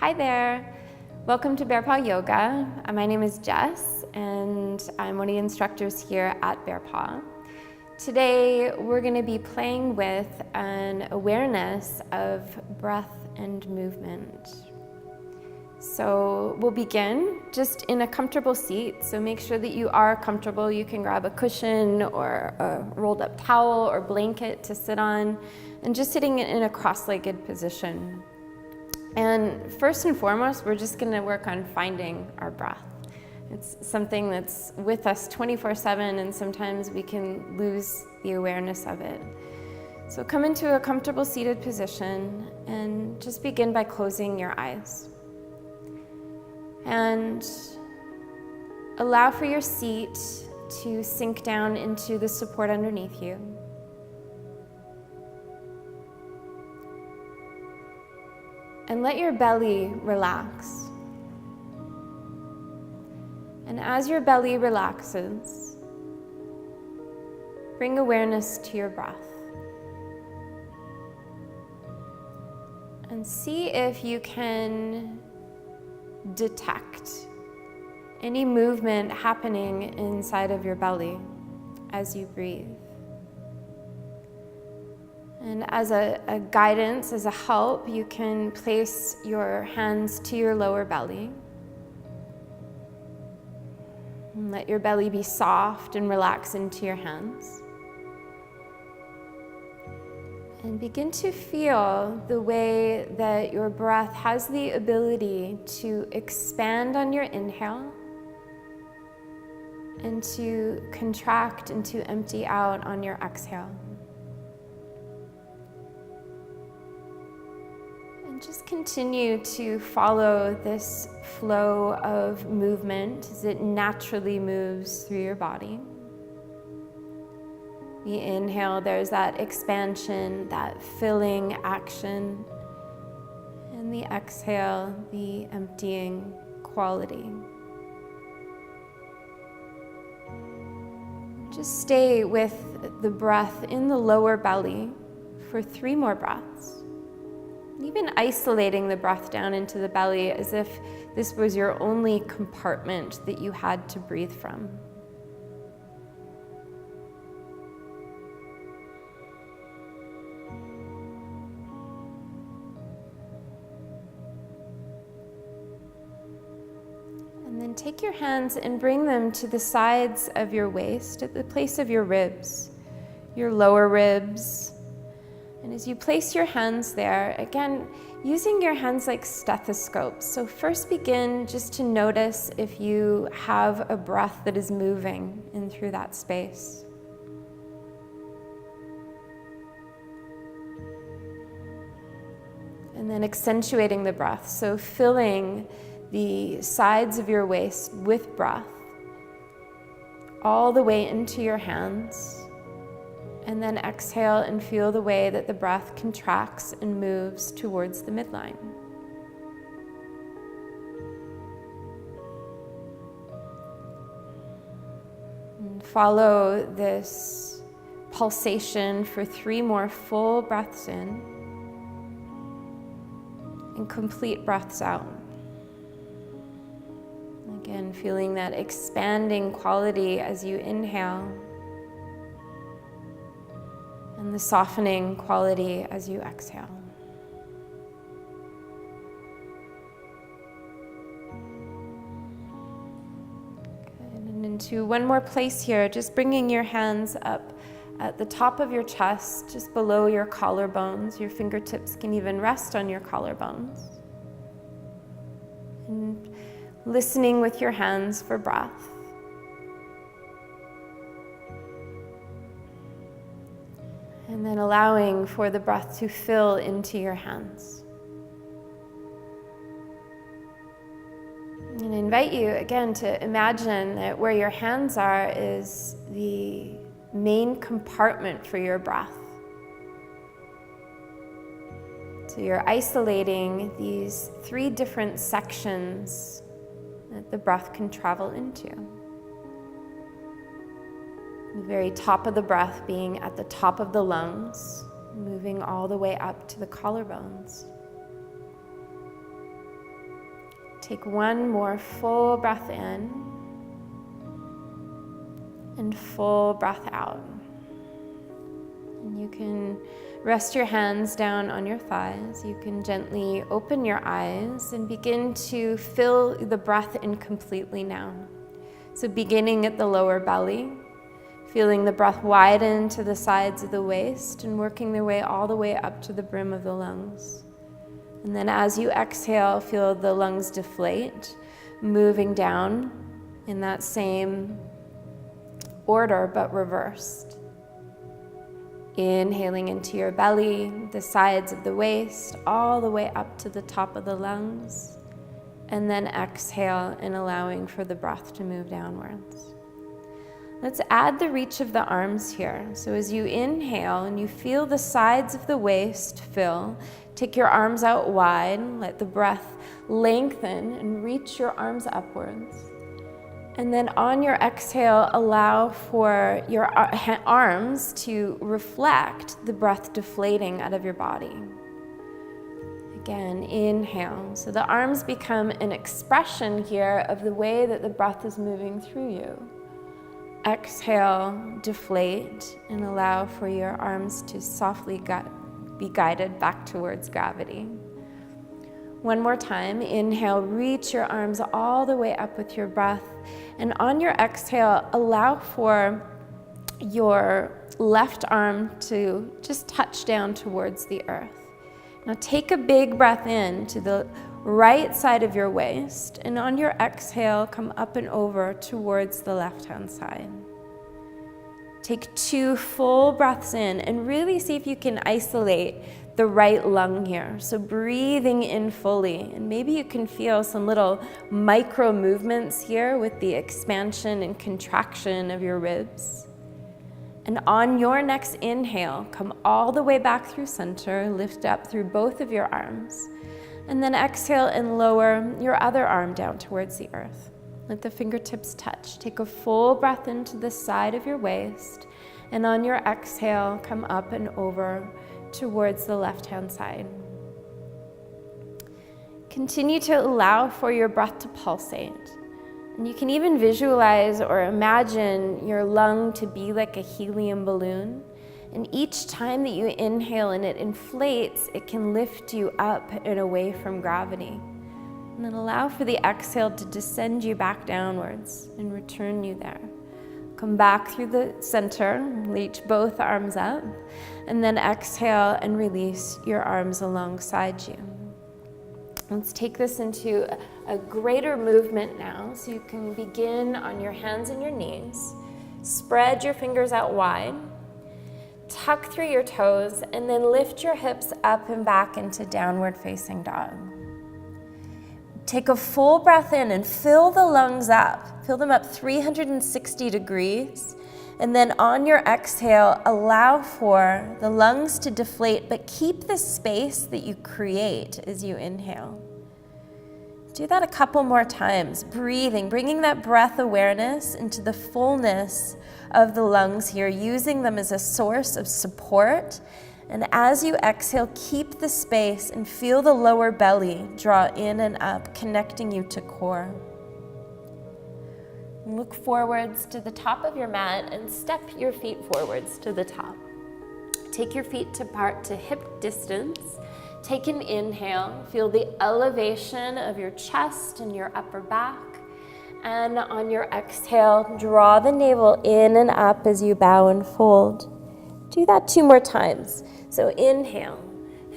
Hi there. Welcome to Bear Paw Yoga. My name is Jess, and I'm one of the instructors here at Bear Paw. Today, we're going to be playing with an awareness of breath and movement. So we'll begin just in a comfortable seat. So make sure that you are comfortable. You can grab a cushion or a rolled up towel or blanket to sit on, and just sitting in a cross-legged position. And first and foremost, we're just going to work on finding our breath. It's something that's with us 24/7, and sometimes we can lose the awareness of it. So come into a comfortable seated position and just begin by closing your eyes. And allow for your seat to sink down into the support underneath you. And let your belly relax. And as your belly relaxes, bring awareness to your breath. And see if you can detect any movement happening inside of your belly as you breathe. And as a guidance, as a help, you can place your hands to your lower belly. And let your belly be soft and relax into your hands. And begin to feel the way that your breath has the ability to expand on your inhale and to contract and to empty out on your exhale. And just continue to follow this flow of movement as it naturally moves through your body. The inhale, there's that expansion, that filling action. And the exhale, the emptying quality. Just stay with the breath in the lower belly for 3 more breaths. Even isolating the breath down into the belly as if this was your only compartment that you had to breathe from. And then take your hands and bring them to the sides of your waist, at the place of your ribs, your lower ribs. And as you place your hands there, again, using your hands like stethoscopes. So first begin just to notice if you have a breath that is moving in through that space. And then accentuating the breath, so filling the sides of your waist with breath all the way into your hands. And then exhale and feel the way that the breath contracts and moves towards the midline. And follow this pulsation for 3 more full breaths in and complete breaths out. Again, feeling that expanding quality as you inhale, and the softening quality as you exhale. Good. And into one more place here, just bringing your hands up at the top of your chest, just below your collarbones. Your fingertips can even rest on your collarbones. And listening with your hands for breath. And then allowing for the breath to fill into your hands. And I invite you again to imagine that where your hands are is the main compartment for your breath. So you're isolating these 3 different sections that the breath can travel into. The very top of the breath being at the top of the lungs, moving all the way up to the collarbones. Take one more full breath in and full breath out. And you can rest your hands down on your thighs. You can gently open your eyes and begin to fill the breath in completely now. So beginning at the lower belly, feeling the breath widen to the sides of the waist and working their way all the way up to the brim of the lungs. And then as you exhale, feel the lungs deflate, moving down in that same order but reversed. Inhaling into your belly, the sides of the waist, all the way up to the top of the lungs. And then exhale and allowing for the breath to move downwards. Let's add the reach of the arms here. So as you inhale and you feel the sides of the waist fill, take your arms out wide, let the breath lengthen and reach your arms upwards. And then on your exhale, allow for your arms to reflect the breath deflating out of your body. Again, inhale. So the arms become an expression here of the way that the breath is moving through you. Exhale, deflate, and allow for your arms to softly be guided back towards gravity. One more time, inhale, reach your arms all the way up with your breath. And on your exhale, allow for your left arm to just touch down towards the earth. Now take a big breath in to the right side of your waist, and on your exhale, come up and over towards the left-hand side. Take 2 full breaths in and really see if you can isolate the right lung here. So breathing in fully, and maybe you can feel some little micro movements here with the expansion and contraction of your ribs. And on your next inhale, come all the way back through center, lift up through both of your arms, and then exhale and lower your other arm down towards the earth. Let the fingertips touch. Take a full breath into the side of your waist, and on your exhale, come up and over towards the left-hand side. Continue to allow for your breath to pulsate. And you can even visualize or imagine your lung to be like a helium balloon. And each time that you inhale and it inflates, it can lift you up and away from gravity. And then allow for the exhale to descend you back downwards and return you there. Come back through the center, reach both arms up, and then exhale and release your arms alongside you. Let's take this into a greater movement now. So you can begin on your hands and your knees. Spread your fingers out wide. Tuck through your toes, and then lift your hips up and back into downward facing dog. Take a full breath in and fill the lungs up. Fill them up 360 degrees. And then on your exhale, allow for the lungs to deflate, but keep the space that you create as you inhale. Do that a couple more times, breathing, bringing that breath awareness into the fullness of the lungs here, using them as a source of support. And as you exhale, keep the space and feel the lower belly draw in and up, connecting you to core. Look forwards to the top of your mat and step your feet forwards to the top. Take your feet apart to hip distance. Take an inhale. Feel the elevation of your chest and your upper back. And on your exhale, draw the navel in and up as you bow and fold. Do that 2 more times. So inhale.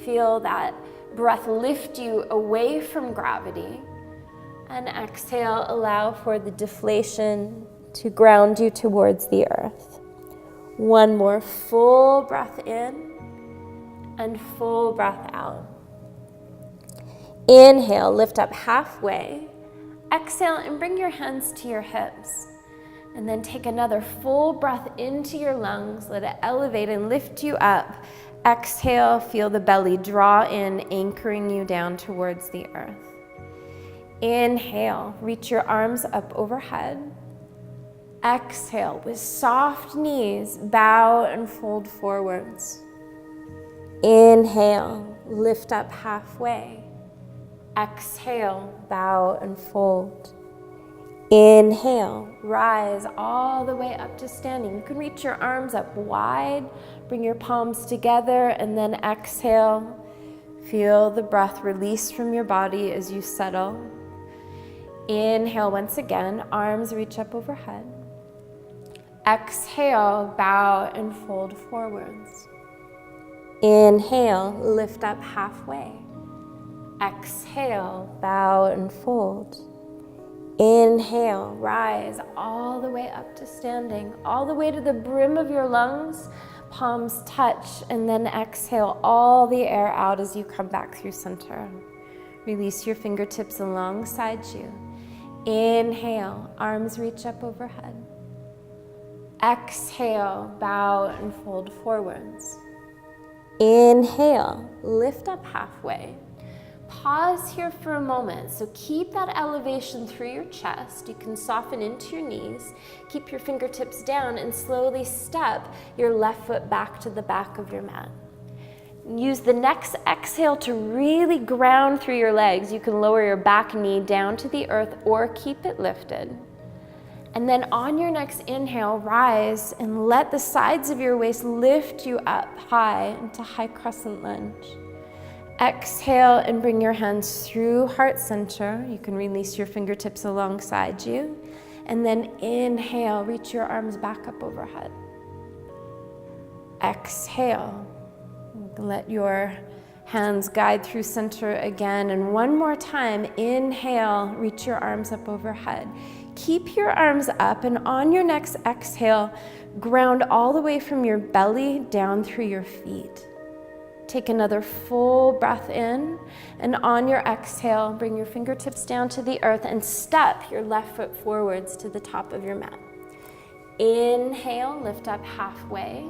Feel that breath lift you away from gravity. And exhale, allow for the deflation to ground you towards the earth. 1 more full breath in and full breath out. Inhale, lift up halfway. Exhale and bring your hands to your hips. And then take another full breath into your lungs. Let it elevate and lift you up. Exhale, feel the belly draw in, anchoring you down towards the earth. Inhale, reach your arms up overhead. Exhale, with soft knees, bow and fold forwards. Inhale, lift up halfway. Exhale, bow and fold. Inhale, rise all the way up to standing. You can reach your arms up wide, bring your palms together, and then exhale. Feel the breath release from your body as you settle. Inhale once again, arms reach up overhead. Exhale, bow and fold forwards. Inhale, lift up halfway. Exhale, bow and fold. Inhale, rise all the way up to standing, all the way to the brim of your lungs, palms touch, and then exhale all the air out as you come back through center. Release your fingertips alongside you. Inhale, arms reach up overhead. Exhale, bow and fold forwards. Inhale, lift up halfway. Pause here for a moment, so keep that elevation through your chest. You can soften into your knees, keep your fingertips down, and slowly step your left foot back to the back of your mat. Use the next exhale to really ground through your legs. You can lower your back knee down to the earth or keep it lifted. And then on your next inhale, rise and let the sides of your waist lift you up high into high crescent lunge. Exhale and bring your hands through heart center. You can release your fingertips alongside you. And then inhale, reach your arms back up overhead. Exhale, let your hands guide through center again. And one more time, inhale, reach your arms up overhead. Keep your arms up, and on your next exhale, ground all the way from your belly down through your feet. Take another full breath in, and on your exhale, bring your fingertips down to the earth and step your left foot forwards to the top of your mat. Inhale, lift up halfway.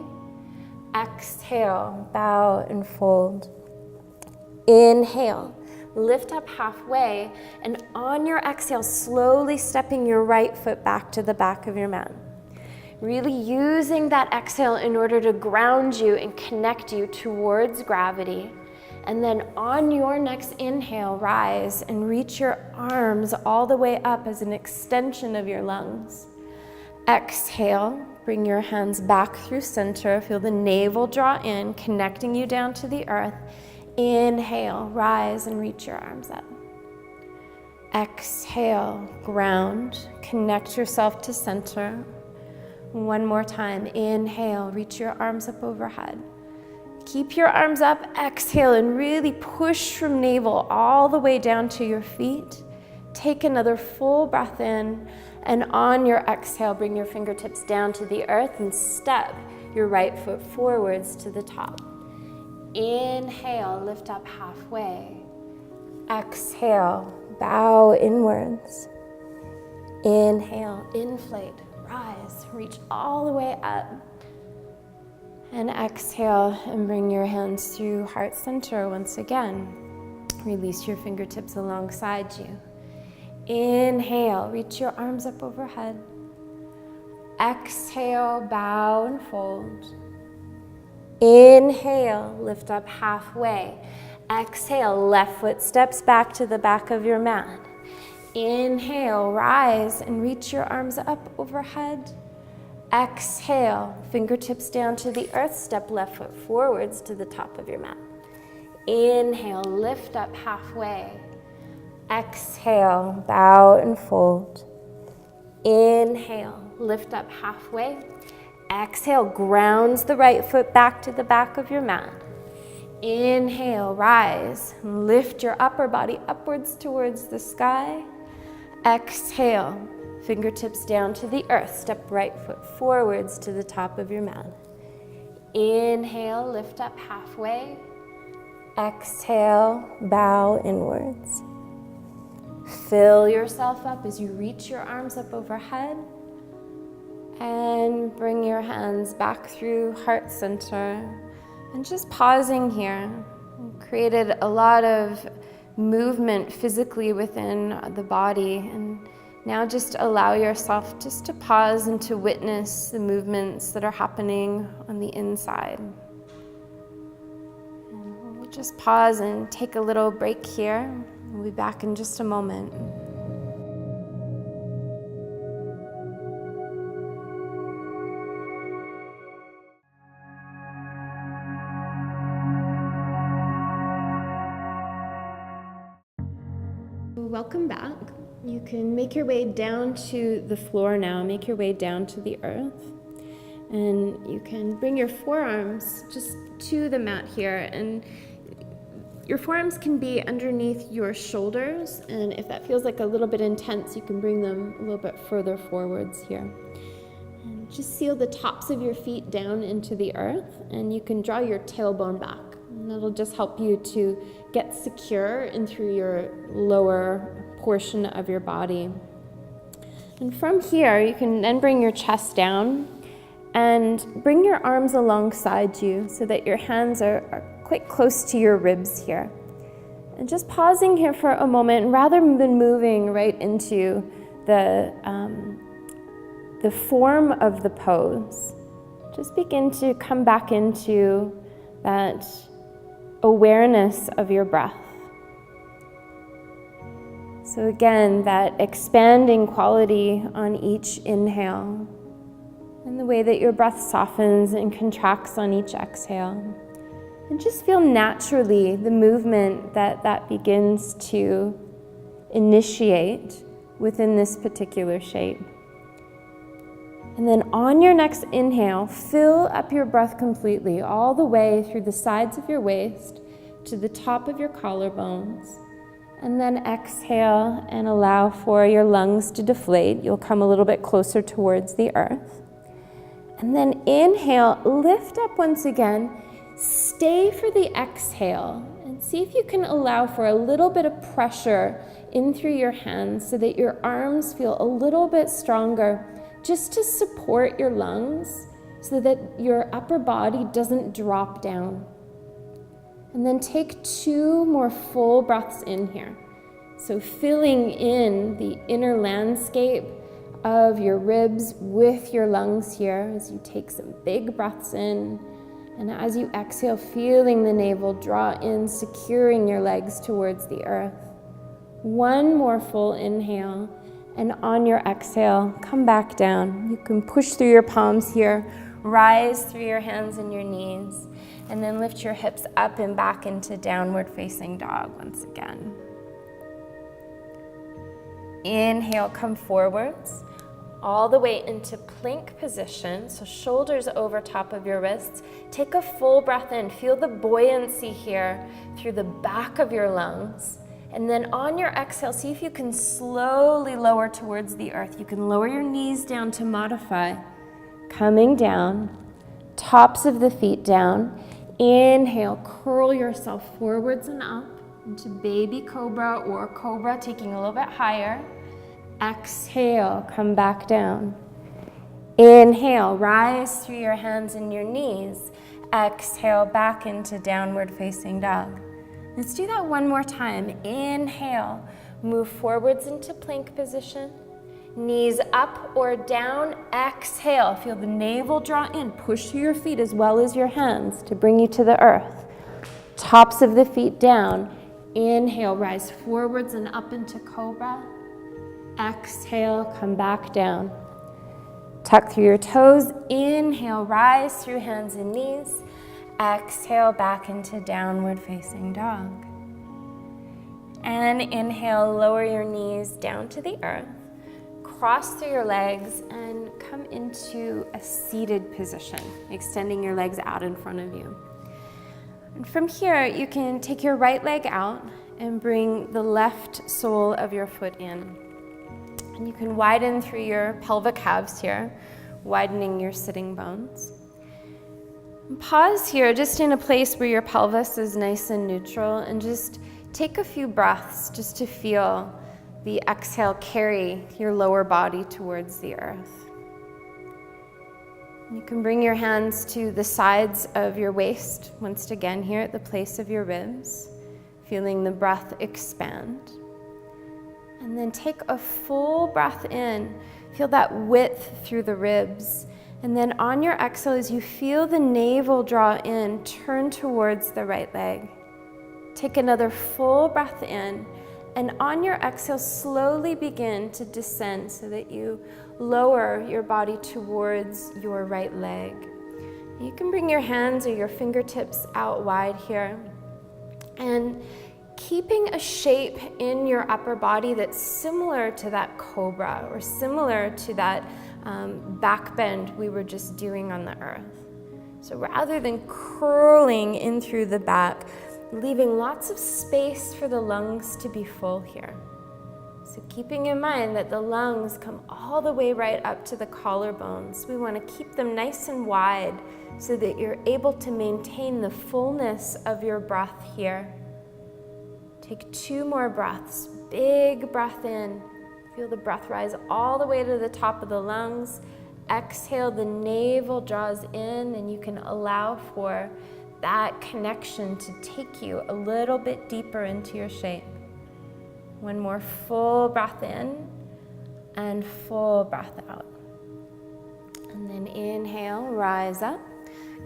Exhale, bow and fold. Inhale, lift up halfway, and on your exhale, slowly stepping your right foot back to the back of your mat. Really using that exhale in order to ground you and connect you towards gravity. And then on your next inhale, rise and reach your arms all the way up as an extension of your lungs. Exhale, bring your hands back through center. Feel the navel draw in, connecting you down to the earth. Inhale, rise and reach your arms up. Exhale, ground, connect yourself to center. One more time, inhale, reach your arms up overhead. Keep your arms up, exhale, and really push from navel all the way down to your feet. Take another full breath in, and on your exhale, bring your fingertips down to the earth and step your right foot forwards to the top. Inhale, lift up halfway. Exhale, bow inwards. Inhale, inflate. Rise, reach all the way up. And exhale and bring your hands through heart center once again. Release your fingertips alongside you. Inhale, reach your arms up overhead. Exhale, bow and fold. Inhale, lift up halfway. Exhale, left foot steps back to the back of your mat. Inhale, rise and reach your arms up overhead. Exhale, fingertips down to the earth, step left foot forwards to the top of your mat. Inhale, lift up halfway. Exhale, bow and fold. Inhale, lift up halfway. Exhale, grounds the right foot back to the back of your mat. Inhale, rise, lift your upper body upwards towards the sky. Exhale, fingertips down to the earth, step right foot forwards to the top of your mat. Inhale, lift up halfway. Exhale, bow inwards. Fill yourself up as you reach your arms up overhead. And bring your hands back through heart center. And just pausing here. Created a lot of movement physically within the body. And now just allow yourself just to pause and to witness the movements that are happening on the inside. And we'll just pause and take a little break here. We'll be back in just a moment. Welcome back. You can make your way down to the floor now, make your way down to the earth. And you can bring your forearms just to the mat here, and your forearms can be underneath your shoulders, and if that feels like a little bit intense, you can bring them a little bit further forwards here. And just seal the tops of your feet down into the earth, and you can draw your tailbone back. And that'll just help you to get secure in through your lower portion of your body. And from here, you can then bring your chest down and bring your arms alongside you so that your hands are quite close to your ribs here. And just pausing here for a moment, rather than moving right into the form of the pose, just begin to come back into that awareness of your breath. So again, that expanding quality on each inhale, and the way that your breath softens and contracts on each exhale. And just feel naturally the movement that begins to initiate within this particular shape. And then on your next inhale, fill up your breath completely, all the way through the sides of your waist to the top of your collarbones. And then exhale and allow for your lungs to deflate. You'll come a little bit closer towards the earth. And then inhale, lift up once again, stay for the exhale, and see if you can allow for a little bit of pressure in through your hands so that your arms feel a little bit stronger, just to support your lungs so that your upper body doesn't drop down. And then take 2 more full breaths in here. So filling in the inner landscape of your ribs with your lungs here as you take some big breaths in. And as you exhale, feeling the navel draw in, securing your legs towards the earth. 1 more full inhale. And on your exhale, come back down. You can push through your palms here, rise through your hands and your knees, and then lift your hips up and back into downward facing dog once again. Inhale, come forwards, all the way into plank position, so shoulders over top of your wrists. Take a full breath in, feel the buoyancy here through the back of your lungs. And then on your exhale, see if you can slowly lower towards the earth. You can lower your knees down to modify. Coming down, tops of the feet down. Inhale, curl yourself forwards and up into baby cobra or cobra, taking a little bit higher. Exhale, come back down. Inhale, rise through your hands and your knees. Exhale, back into downward facing dog. Let's do that 1 more time. Inhale, move forwards into plank position. Knees up or down. Exhale, feel the navel draw in. Push through your feet as well as your hands to bring you to the earth. Tops of the feet down. Inhale, rise forwards and up into cobra. Exhale, come back down. Tuck through your toes. Inhale, rise through hands and knees. Exhale, back into downward facing dog. And inhale, lower your knees down to the earth. Cross through your legs and come into a seated position, extending your legs out in front of you. And from here, you can take your right leg out and bring the left sole of your foot in. And you can widen through your pelvic calves here, widening your sitting bones. Pause here, just in a place where your pelvis is nice and neutral, and just take a few breaths just to feel the exhale carry your lower body towards the earth. You can bring your hands to the sides of your waist, once again here at the place of your ribs, feeling the breath expand. And then take a full breath in, feel that width through the ribs. And then on your exhale, as you feel the navel draw in, turn towards the right leg. Take another full breath in, And on your exhale, slowly begin to descend so that you lower your body towards your right leg. You can bring your hands or your fingertips out wide here. And keeping a shape in your upper body that's similar to that cobra or similar to that back bend we were just doing on the earth. So rather than curling in through the back, leaving lots of space for the lungs to be full here. So keeping in mind that the lungs come all the way right up to the collarbones. We want to keep them nice and wide so that you're able to maintain the fullness of your breath here. Take 2 more breaths. Big breath in. Feel the breath rise all the way to the top of the lungs. Exhale, the navel draws in, and you can allow for that connection to take you a little bit deeper into your shape. 1 more full breath in and full breath out. And then inhale, rise up,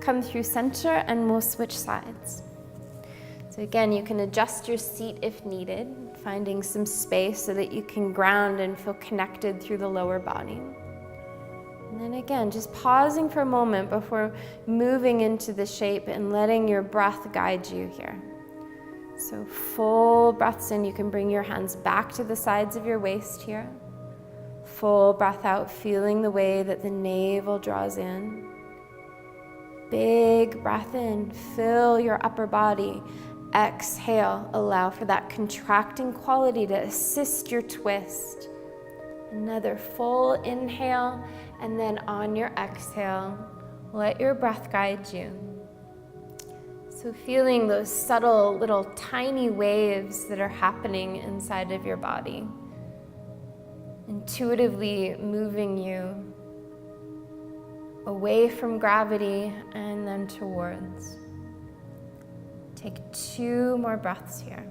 come through center, and we'll switch sides. So again, you can adjust your seat if needed, finding some space so that you can ground and feel connected through the lower body. And then again, just pausing for a moment before moving into the shape and letting your breath guide you here. So full breaths in, you can bring your hands back to the sides of your waist here. Full breath out, feeling the way that the navel draws in. Big breath in, fill your upper body. Exhale, allow for that contracting quality to assist your twist. Another full inhale, and then on your exhale, let your breath guide you. So feeling those subtle little tiny waves that are happening inside of your body, intuitively moving you away from gravity and then towards. Take 2 more breaths here.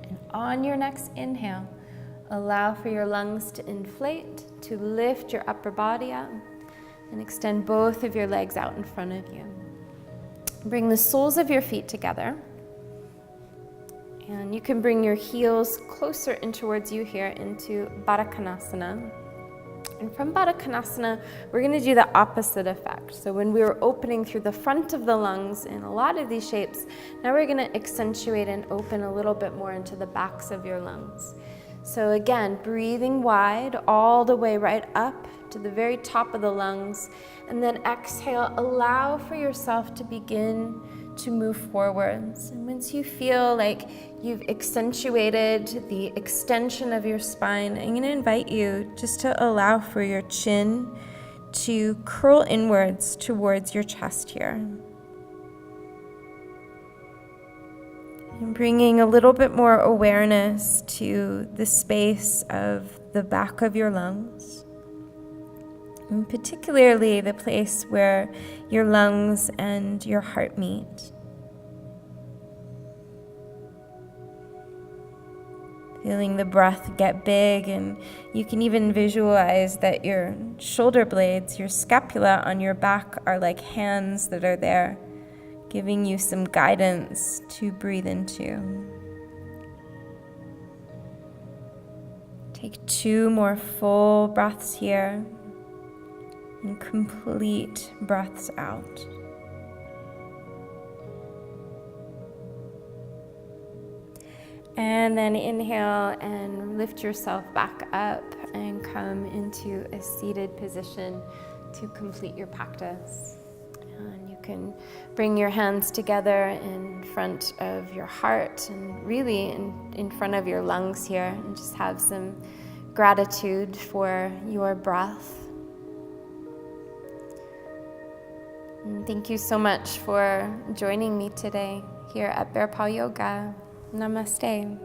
And on your next inhale, allow for your lungs to inflate, to lift your upper body up, and extend both of your legs out in front of you. Bring the soles of your feet together. And you can bring your heels closer in towards you here into Baddha Konasana. And from Baddha Konasana, we're going to do the opposite effect. So when we were opening through the front of the lungs in a lot of these shapes, now we're going to accentuate and open a little bit more into the backs of your lungs. So again, breathing wide all the way right up to the very top of the lungs. And then exhale, allow for yourself to begin to move forwards. And once you feel like you've accentuated the extension of your spine, I'm going to invite you just to allow for your chin to curl inwards towards your chest here. And bringing a little bit more awareness to the space of the back of your lungs. And particularly the place where your lungs and your heart meet. Feeling the breath get big, and you can even visualize that your shoulder blades, your scapula on your back are like hands that are there, giving you some guidance to breathe into. Take 2 more full breaths here. And complete breaths out. And then inhale and lift yourself back up and come into a seated position to complete your practice. And you can bring your hands together in front of your heart and really in front of your lungs here, and just have some gratitude for your breath. And thank you so much for joining me today here at Bear Paw Yoga. Namaste.